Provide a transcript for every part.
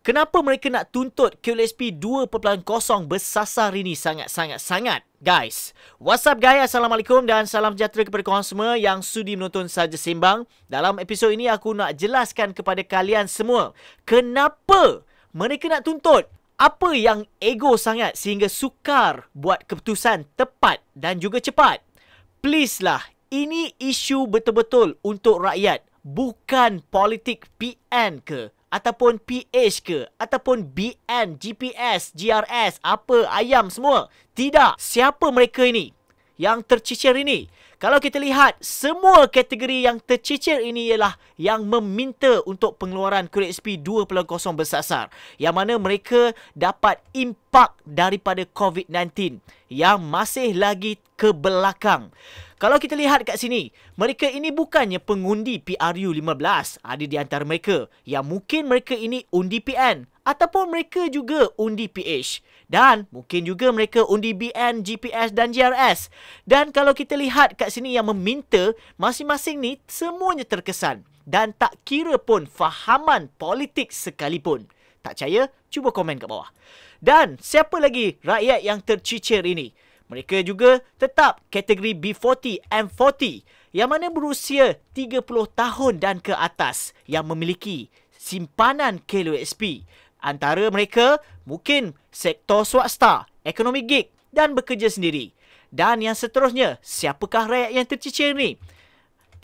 Kenapa mereka nak tuntut QLSP 2.0 bersasar ini sangat-sangat? Guys, what's up guys? Assalamualaikum dan salam sejahtera kepada korang semua yang sudi menonton Saja Sembang. Dalam episod ini aku nak jelaskan kepada kalian semua kenapa mereka nak tuntut. Apa yang ego sangat sehingga sukar buat keputusan tepat dan juga cepat? Please lah, ini isu betul-betul untuk rakyat. Bukan politik PN ke, ataupun PH ke, ataupun BN, GPS, GRS, apa, ayam semua. Tidak. Siapa mereka ini yang tercicir ini? Kalau kita lihat, semua kategori yang tercicir ini ialah yang meminta untuk pengeluaran QLSP 2.0 bersasar. Yang mana mereka dapat impak daripada COVID-19 yang masih lagi ke belakang. Kalau kita lihat kat sini, mereka ini bukannya pengundi PRU15. Ada di antara mereka yang mungkin mereka ini undi PN ataupun mereka juga undi PH. Dan mungkin juga mereka undi BN, GPS dan GRS. Dan kalau kita lihat kat sini yang meminta, masing-masing ni semuanya terkesan. Dan tak kira pun fahaman politik sekalipun. Tak percaya? Cuba komen kat bawah. Dan siapa lagi rakyat yang tercicir ini? Mereka juga tetap kategori B40, M40 yang mana berusia 30 tahun dan ke atas yang memiliki simpanan QLSP. Antara mereka mungkin sektor swasta, ekonomi gig dan bekerja sendiri. Dan yang seterusnya, siapakah rakyat yang tercicir ni?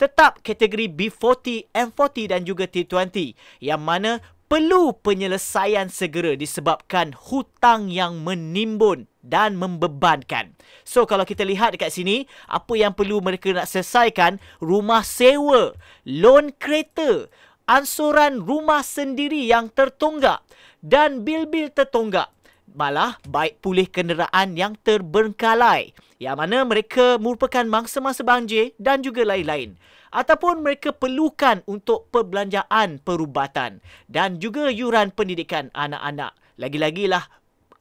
Tetap kategori B40, M40 dan juga T20 yang mana perlu penyelesaian segera disebabkan hutang yang menimbun dan membebankan. So, kalau kita lihat dekat sini, apa yang perlu mereka nak selesaikan? Rumah sewa, loan kereta, ansuran rumah sendiri yang tertonggak dan bil-bil tertonggak. Malah, baik pulih kenderaan yang terbengkalai, yang mana mereka merupakan mangsa-mangsa banjir dan juga lain-lain. Ataupun mereka perlukan untuk perbelanjaan perubatan dan juga yuran pendidikan anak-anak. Lagi-lagilah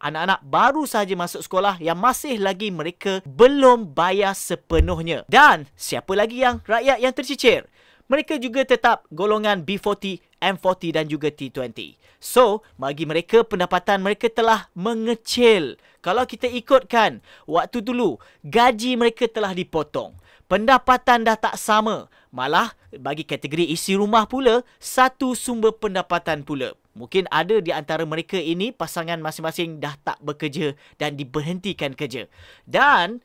anak-anak baru sahaja masuk sekolah yang masih lagi mereka belum bayar sepenuhnya. Dan siapa lagi yang rakyat yang tercicir? Mereka juga tetap golongan B40, M40 dan juga T20. So, bagi mereka pendapatan mereka telah mengecil. Kalau kita ikutkan waktu dulu, gaji mereka telah dipotong. Pendapatan dah tak sama. Malah bagi kategori isi rumah pula, satu sumber pendapatan pula. Mungkin ada di antara mereka ini pasangan masing-masing dah tak bekerja dan diberhentikan kerja. Dan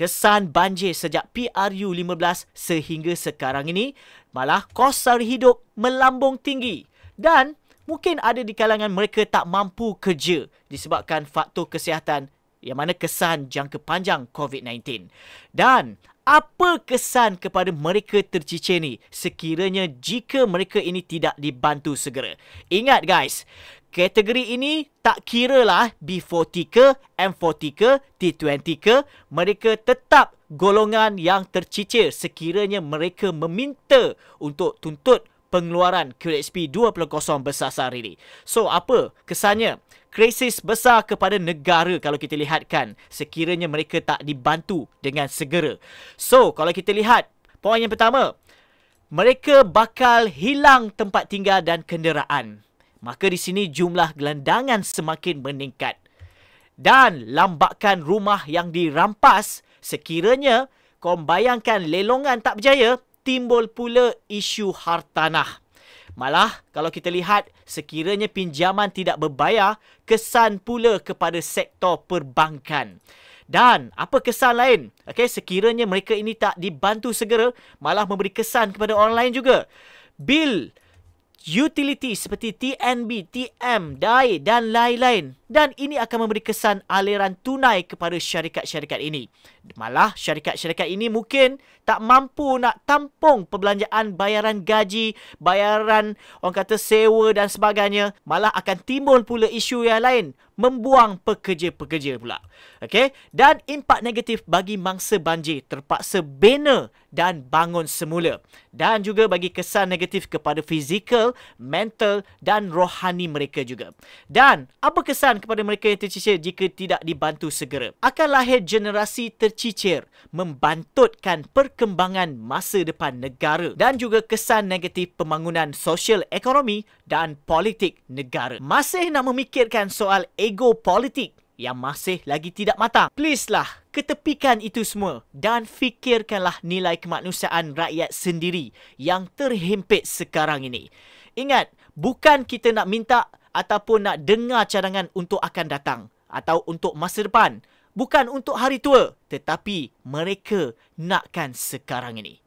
kesan banjir sejak PRU15 sehingga sekarang ini, malah kos sara hidup melambung tinggi. Dan mungkin ada di kalangan mereka tak mampu kerja disebabkan faktor kesihatan yang mana kesan jangka panjang COVID-19. Dan apa kesan kepada mereka tercicir ni sekiranya jika mereka ini tidak dibantu segera? Ingat guys, kategori ini tak kiralah B40 ke, M40 ke, T20 ke, mereka tetap golongan yang tercicir sekiranya mereka meminta untuk tuntut pengeluaran QLSP 2.0 bersasar ini. So, apa kesannya? Krisis besar kepada negara kalau kita lihatkan sekiranya mereka tak dibantu dengan segera. So, kalau kita lihat, poin yang pertama, mereka bakal hilang tempat tinggal dan kenderaan. Maka di sini jumlah gelandangan semakin meningkat. Dan lambakan rumah yang dirampas, sekiranya kau bayangkan lelongan tak berjaya, timbul pula isu hartanah. Malah, kalau kita lihat, sekiranya pinjaman tidak berbayar, kesan pula kepada sektor perbankan. Dan apa kesan lain? Sekiranya mereka ini tak dibantu segera, malah memberi kesan kepada orang lain juga. Bil utility seperti TNB, TM, DAI dan lain-lain. Dan ini akan memberi kesan aliran tunai kepada syarikat-syarikat ini. Malah syarikat-syarikat ini mungkin tak mampu nak tampung perbelanjaan bayaran gaji, bayaran orang kata sewa dan sebagainya. Malah akan timbul pula isu yang lain, membuang pekerja-pekerja pula. Dan impak negatif bagi mangsa banjir, terpaksa bina dan bangun semula. Dan juga bagi kesan negatif kepada fizikal, mental dan rohani mereka juga. Dan apa kesan pesan kepada mereka yang tercicir jika tidak dibantu segera. Akan lahir generasi tercicir membantutkan perkembangan masa depan negara dan juga kesan negatif pembangunan sosial ekonomi dan politik negara. Masih nak memikirkan soal ego politik yang masih lagi tidak matang. Please lah, ketepikan itu semua dan fikirkanlah nilai kemanusiaan rakyat sendiri yang terhimpit sekarang ini. Ingat, bukan kita nak minta ataupun nak dengar cadangan untuk akan datang atau untuk masa depan. Bukan untuk hari tua, tetapi mereka nakkan sekarang ini.